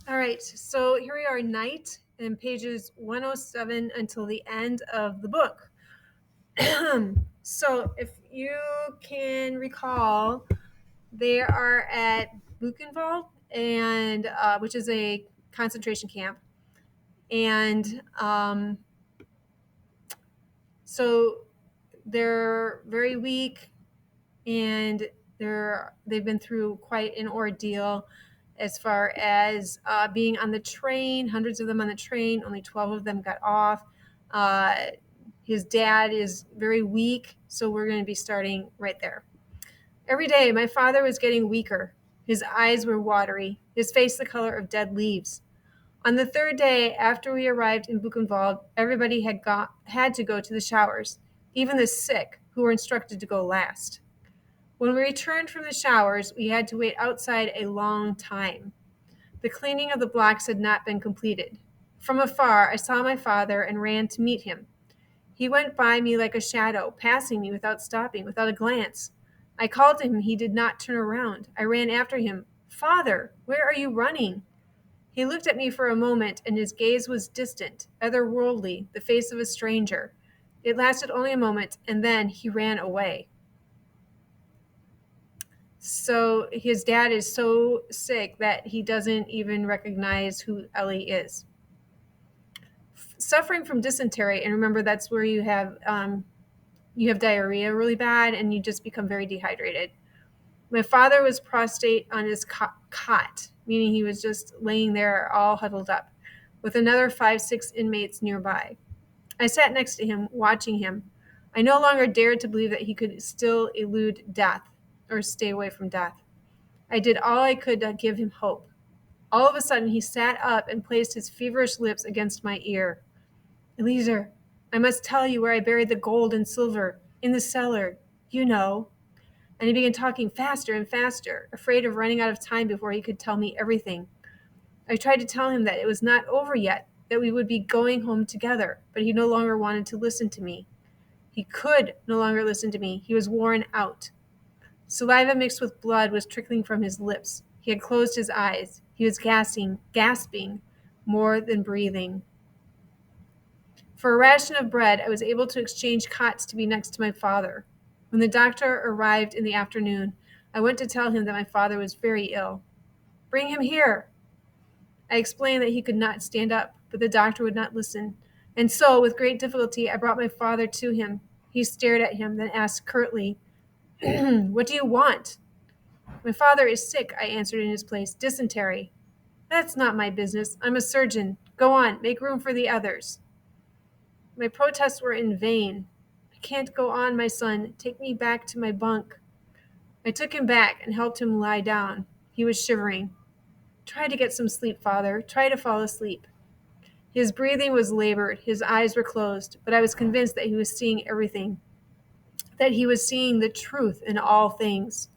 All right, so here we are, night, and pages 107 until the end of the book. So, if you can recall, they are at Buchenwald, and which is a concentration camp, and so they're very weak, and they've been through quite an ordeal as far as being on the train. Hundreds of them on the train, only 12 of them got off. uh, his dad is very weak, so we're going to be starting right there. Every day my father was getting weaker. His eyes were watery, his face the color of dead leaves. On the third day after we arrived in Buchenwald, everybody had to go to the showers, even the sick, who were instructed to go last. When we returned from the showers, we had to wait outside a long time. The cleaning of the blocks had not been completed. From afar, I saw my father and ran to meet him. He went by me like a shadow, passing me without stopping, without a glance. I called to him. He did not turn around. I ran after him. Father, where are you running? He looked at me for a moment, and his gaze was distant, otherworldly, the face of a stranger. It lasted only a moment, and then he ran away. So his dad is so sick that he doesn't even recognize who Ellie is. Suffering from dysentery, and remember that's where you have diarrhea really bad, and you just become very dehydrated. My father was prostrate on his cot, meaning he was just laying there all huddled up, with another 5, 6 inmates nearby. I sat next to him, watching him. I no longer dared to believe that he could still elude death or stay away from death. I did all I could to give him hope. All of a sudden, he sat up and placed his feverish lips against my ear. Eliezer, I must tell you where I buried the gold and silver, in the cellar. You know. And he began talking faster and faster, afraid of running out of time before he could tell me everything. I tried to tell him that it was not over yet, that we would be going home together, but he no longer wanted to listen to me. He could no longer listen to me. He was worn out. Saliva mixed with blood was trickling from his lips. He had closed his eyes. He was gasping, more than breathing. For a ration of bread, I was able to exchange cots to be next to my father. When the doctor arrived in the afternoon, I went to tell him that my father was very ill. Bring him here. I explained that he could not stand up, but the doctor would not listen. And so, with great difficulty, I brought my father to him. He stared at him, then asked curtly, What do you want? My father is sick, I answered in his place. Dysentery. That's not my business. I'm a surgeon. Go on, make room for the others. My protests were in vain. I can't go on, my son. Take me back to my bunk. I took him back and helped him lie down. He was shivering. Try to get some sleep, father. Try to fall asleep. His breathing was labored. His eyes were closed, but I was convinced that he was seeing everything, that he was seeing the truth in all things.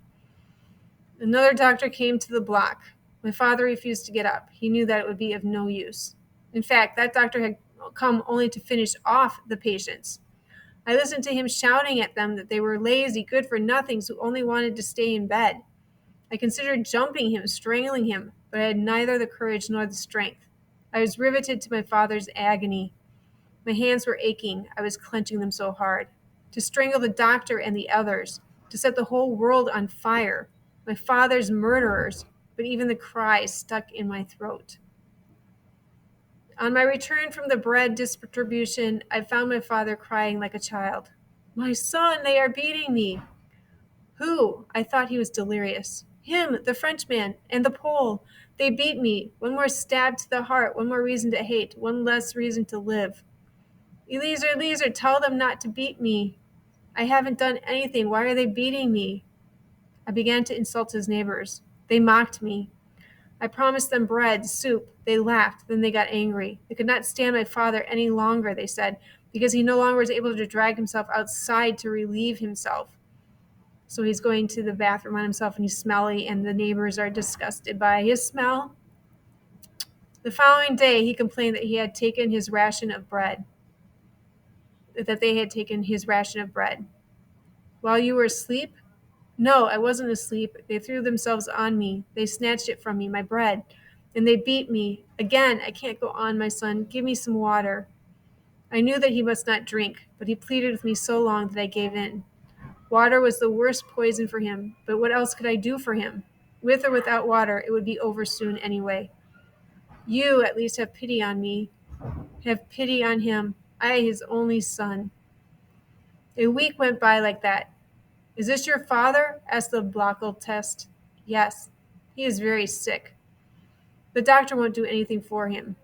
Another doctor came to the block. My father refused to get up. He knew that it would be of no use. In fact, that doctor had come only to finish off the patients. I listened to him shouting at them that they were lazy, good-for-nothings who only wanted to stay in bed. I considered jumping him, strangling him, but I had neither the courage nor the strength. I was riveted to my father's agony. My hands were aching. I was clenching them so hard. To strangle the doctor and the others, to set the whole world on fire. My father's murderers, but even the cry stuck in my throat. On my return from the bread distribution, I found my father crying like a child. My son, they are beating me. Who? I thought he was delirious. Him, the Frenchman, and the Pole. They beat me. One more stab to the heart, one more reason to hate, one less reason to live. Eliezer, Eliezer, tell them not to beat me. I haven't done anything. Why are they beating me? I began to insult his neighbors. They mocked me. I promised them bread, soup. They laughed. Then they got angry. They could not stand my father any longer, they said, because he no longer was able to drag himself outside to relieve himself. So he's going to the bathroom on himself, and he's smelly, and the neighbors are disgusted by his smell. The following day, he complained that he had taken his ration of bread, that they had taken his ration of bread. While you were asleep? No, I wasn't asleep. They threw themselves on me. They snatched it from me, my bread, And they beat me. Again, I can't go on, my son. Give me some water. I knew that he must not drink, but he pleaded with me so long that I gave in. Water was the worst poison for him, but what else could I do for him? With or without water, it would be over soon anyway. You at least have pity on me. Have pity on him. I, his only son. A week went by like that. Is this your father? Asked the Blockle test. Yes. He is very sick. The doctor won't do anything for him.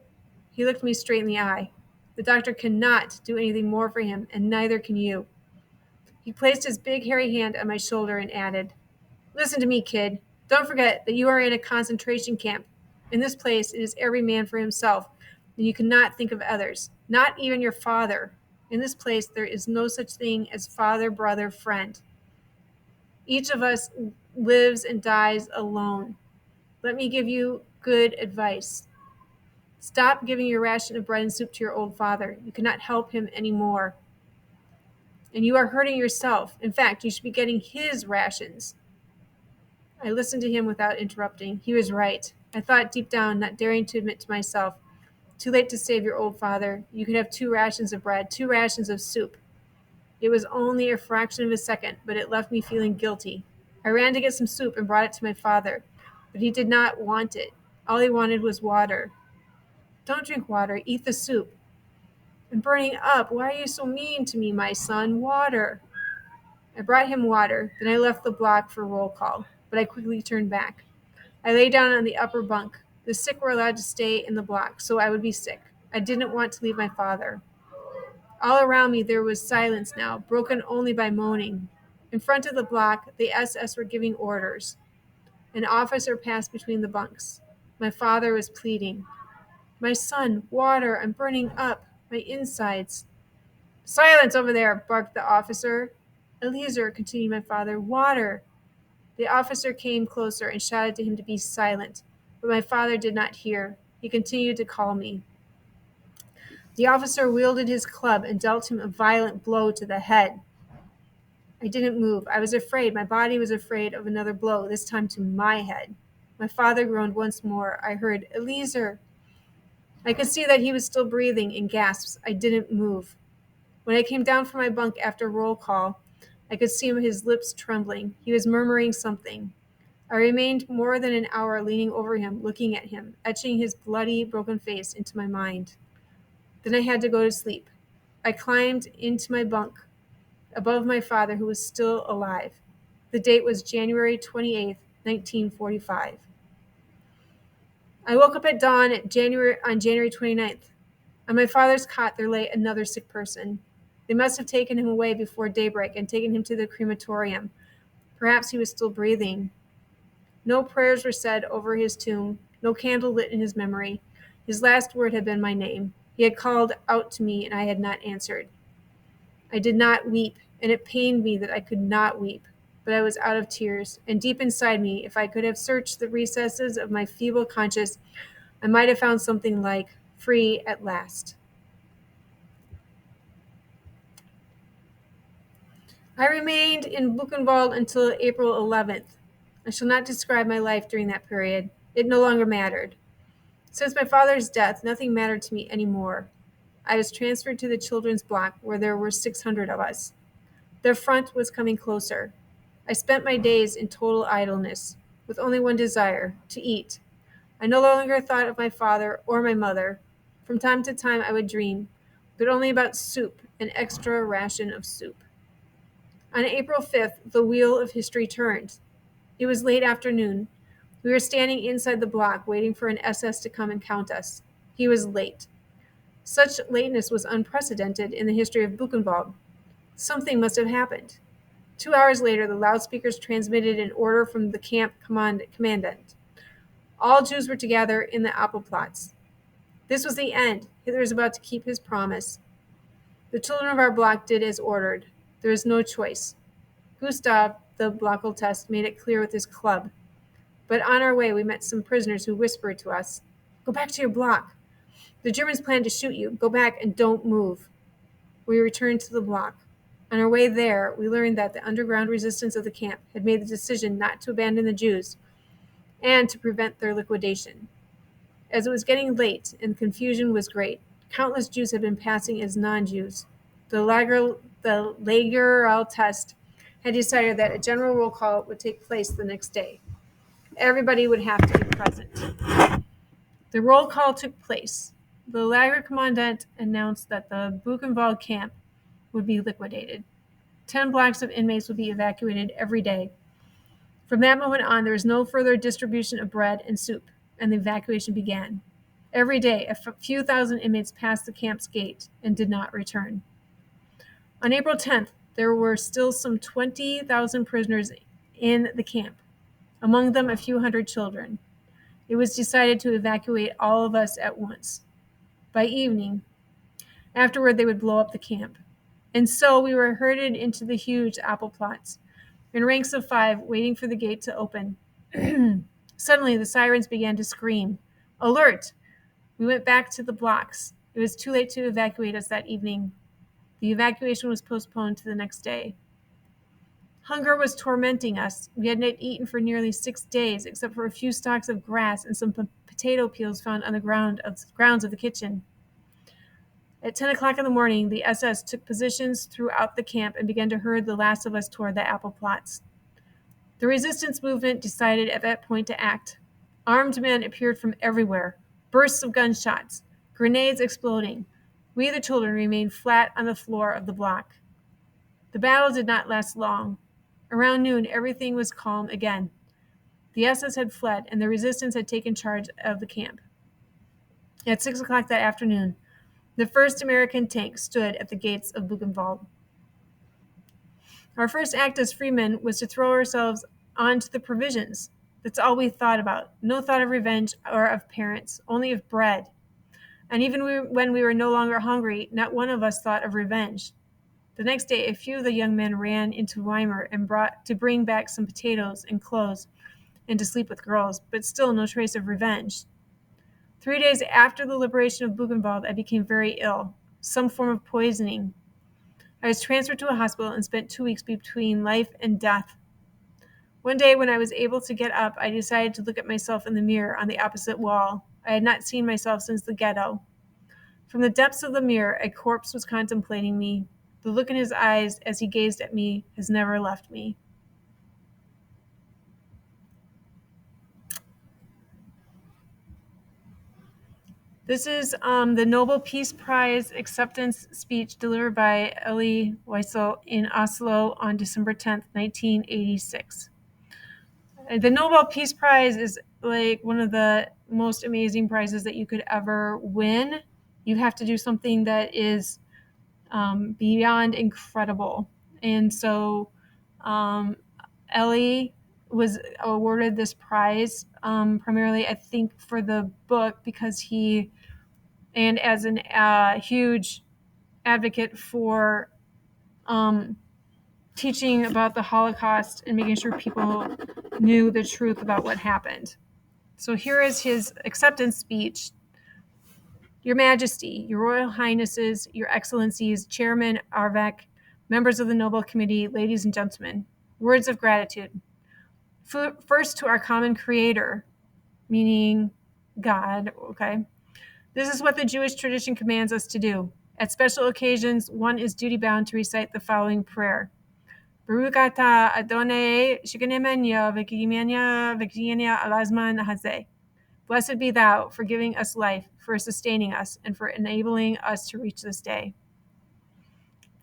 He looked me straight in the eye. The doctor cannot do anything more for him, and neither can you. He placed his big hairy hand on my shoulder and added, Listen to me, kid. Don't forget that you are in a concentration camp. In this place, it is every man for himself, and you cannot think of others, not even your father. In this place, there is no such thing as father, brother, friend. Each of us lives and dies alone. Let me give you good advice. Stop giving your ration of bread and soup to your old father. You cannot help him anymore. And you are hurting yourself. In fact, you should be getting his rations. I listened to him without interrupting. He was right. I thought deep down, not daring to admit to myself, too late to save your old father. You could have 2 rations of bread, 2 rations of soup. It was only a fraction of a second, but it left me feeling guilty. I ran to get some soup and brought it to my father, but he did not want it. All he wanted was water. Don't drink water, eat the soup. I'm burning up. Why are you so mean to me, my son? Water. I brought him water, then I left the block for roll call, but I quickly turned back. I lay down on the upper bunk. The sick were allowed to stay in the block, so I would be sick. I didn't want to leave my father. All around me there was silence now, broken only by moaning. In front of the block, the SS were giving orders. An officer passed between the bunks. My father was pleading. My son, water, I'm burning up. My insides. Silence over there, barked the officer. Eliezer, continued my father, water. The officer came closer and shouted to him to be silent, but my father did not hear. He continued to call me. The officer wielded his club and dealt him a violent blow to the head. I didn't move. I was afraid. My body was afraid of another blow, this time to my head. My father groaned once more. I heard, Eliezer. I could see that he was still breathing in gasps. I didn't move. When I came down from my bunk after roll call, I could see his lips trembling. He was murmuring something. I remained more than an hour leaning over him, looking at him, etching his bloody, broken face into my mind. Then I had to go to sleep. I climbed into my bunk above my father, who was still alive. The date was January 28th, 1945. I woke up at dawn on January 29th. On my father's cot there lay another sick person. They must have taken him away before daybreak and taken him to the crematorium. Perhaps he was still breathing. No prayers were said over his tomb, no candle lit in his memory. His last word had been my name. He had called out to me, and I had not answered. I did not weep, and it pained me that I could not weep, but I was out of tears, and deep inside me, if I could have searched the recesses of my feeble conscience, I might have found something like, free at last. I remained in Buchenwald until April 11th. I shall not describe my life during that period. It no longer mattered. Since my father's death, nothing mattered to me anymore. I was transferred to the children's block, where there were 600 of us. The front was coming closer. I spent my days in total idleness, with only one desire, to eat. I no longer thought of my father or my mother. From time to time I would dream, but only about soup, an extra ration of soup. On April 5th, the wheel of history turned. It was late afternoon. We were standing inside the block waiting for an SS to come and count us. He was late. Such lateness was unprecedented in the history of Buchenwald. Something must have happened. 2 hours later, the loudspeakers transmitted an order from the camp commandant. All Jews were together in the Appelplatz. This was the end. Hitler was about to keep his promise. The children of our block did as ordered. There was no choice. Gustav, the Blockle test, made it clear with his club. But on our way, we met some prisoners who whispered to us, Go back to your block. The Germans plan to shoot you. Go back and don't move. We returned to the block. On our way there, we learned that the underground resistance of the camp had made the decision not to abandon the Jews and to prevent their liquidation. As it was getting late and confusion was great, countless Jews had been passing as non-Jews. The Lagerl test had decided that a general roll call would take place the next day. Everybody would have to be present. The roll call took place. The Lager commandant announced that the Buchenwald camp would be liquidated. 10 blocks of inmates would be evacuated every day. From that moment on, there was no further distribution of bread and soup, and the evacuation began. Every day, a few thousand inmates passed the camp's gate and did not return. On April 10th, there were still some 20,000 prisoners in the camp, among them a few hundred children. It was decided to evacuate all of us at once. By evening, afterward, they would blow up the camp. And so we were herded into the huge apple plots, in ranks of 5, waiting for the gate to open. Suddenly, the sirens began to scream, "Alert!" We went back to the blocks. It was too late to evacuate us that evening. The evacuation was postponed to the next day. Hunger was tormenting us. We had not eaten for nearly 6 days, except for a few stalks of grass and some potato peels found on the grounds of the kitchen. At 10 o'clock in the morning, the SS took positions throughout the camp and began to herd the last of us toward the apple plots. The resistance movement decided at that point to act. Armed men appeared from everywhere, bursts of gunshots, grenades exploding. We, the children, remained flat on the floor of the block. The battle did not last long. Around noon, everything was calm again. The SS had fled, and the resistance had taken charge of the camp. At 6 o'clock that afternoon, the first American tank stood at the gates of Buchenwald. Our first act as freemen was to throw ourselves onto the provisions. That's all we thought about. No thought of revenge or of parents, only of bread. And even when we were no longer hungry, not one of us thought of revenge. The next day, a few of the young men ran into Weimar and bring back some potatoes and clothes and to sleep with girls, but still no trace of revenge. 3 days after the liberation of Buchenwald, I became very ill, some form of poisoning. I was transferred to a hospital and spent 2 weeks between life and death. One day when I was able to get up, I decided to look at myself in the mirror on the opposite wall. I had not seen myself since the ghetto. From the depths of the mirror, a corpse was contemplating me. The look in his eyes as he gazed at me has never left me. This is the Nobel Peace Prize acceptance speech delivered by Elie Wiesel in Oslo on December 10th, 1986. The Nobel Peace Prize is like one of the most amazing prizes that you could ever win. You have to do something that is beyond incredible. And so Elie was awarded this prize primarily, I think, for the book because he, and as a huge advocate for teaching about the Holocaust and making sure people knew the truth about what happened. So here is his acceptance speech. Your Majesty, Your Royal Highnesses, Your Excellencies, Chairman Arvek, members of the Nobel Committee, ladies and gentlemen, words of gratitude. First to our common creator, meaning God, okay? This is what the Jewish tradition commands us to do. At special occasions, one is duty-bound to recite the following prayer. Baruch atah Adonai shikanimenya v'kiyimenya alazman hazeh. Blessed be thou for giving us life, for sustaining us, and for enabling us to reach this day.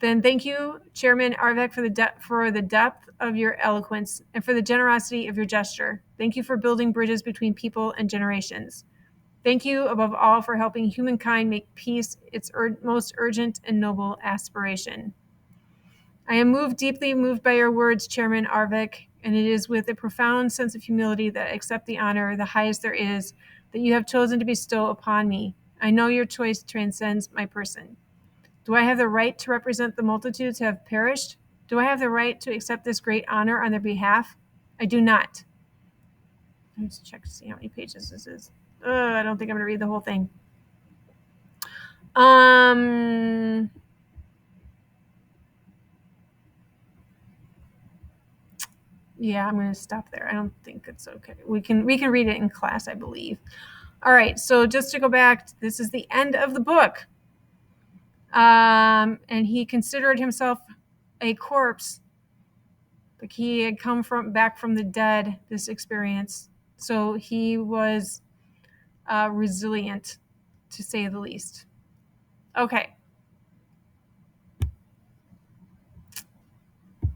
Then thank you, Chairman Arvek, for the depth of your eloquence and for the generosity of your gesture. Thank you for building bridges between people and generations. Thank you, above all, for helping humankind make peace its most urgent and noble aspiration. I am deeply moved by your words, Chairman Arvek, and it is with a profound sense of humility that I accept the honor, the highest there is, that you have chosen to bestow upon me. I know your choice transcends my person. Do I have the right to represent the multitudes who have perished? Do I have the right to accept this great honor on their behalf? I do not. Let's check to see how many pages this is. I don't think I'm going to read the whole thing. Yeah, I'm going to stop there. I don't think it's okay. We can read it in class, I believe. All right, so just to go back, this is the end of the book. And he considered himself a corpse. Like he had come back from the dead, this experience. So he was resilient, to say the least. Okay.